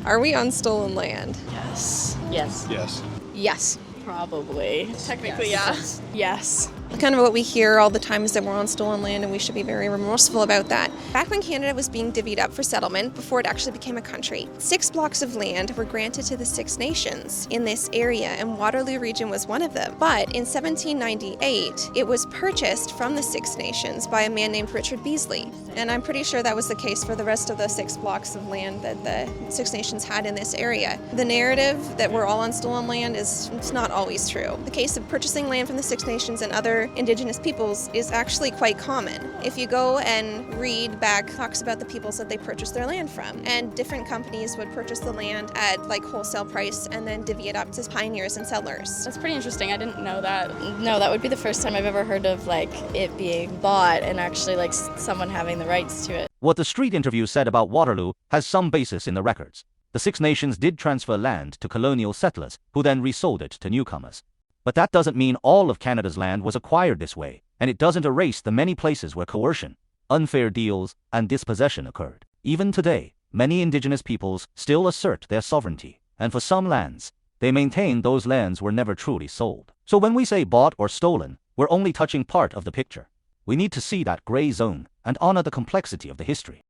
Are we on stolen land? Yes. Yes. Yes. Yes. Probably. Technically, yeah. Yes. Kind of what we hear all the time is that we're on stolen land and we should be very remorseful about that. Back when Canada was being divvied up for settlement, before it actually became a country, 6 blocks of land were granted to the Six Nations in this area, and Waterloo region was one of them. But in 1798, it was purchased from the Six Nations by a man named Richard Beasley. And I'm pretty sure that was the case for the rest of the 6 blocks of land that the Six Nations had in this area. The narrative that we're all on stolen land is it's not always true. The case of purchasing land from the Six Nations and other Indigenous peoples is actually quite common. If you go and read back talks about the peoples that they purchased their land from, and different companies would purchase the land at like wholesale price and then divvy it up to pioneers and settlers. That's pretty interesting. I didn't know that. No, that would be the first time I've ever heard of like it being bought and actually like someone having the rights to it. What the street interview said about Waterloo has some basis in the records. The Six Nations did transfer land to colonial settlers who then resold it to newcomers. But that doesn't mean all of Canada's land was acquired this way, and it doesn't erase the many places where coercion, unfair deals, and dispossession occurred. Even today, many Indigenous peoples still assert their sovereignty, and for some lands, they maintain those lands were never truly sold. So when we say bought or stolen, we're only touching part of the picture. We need to see that gray zone and honor the complexity of the history.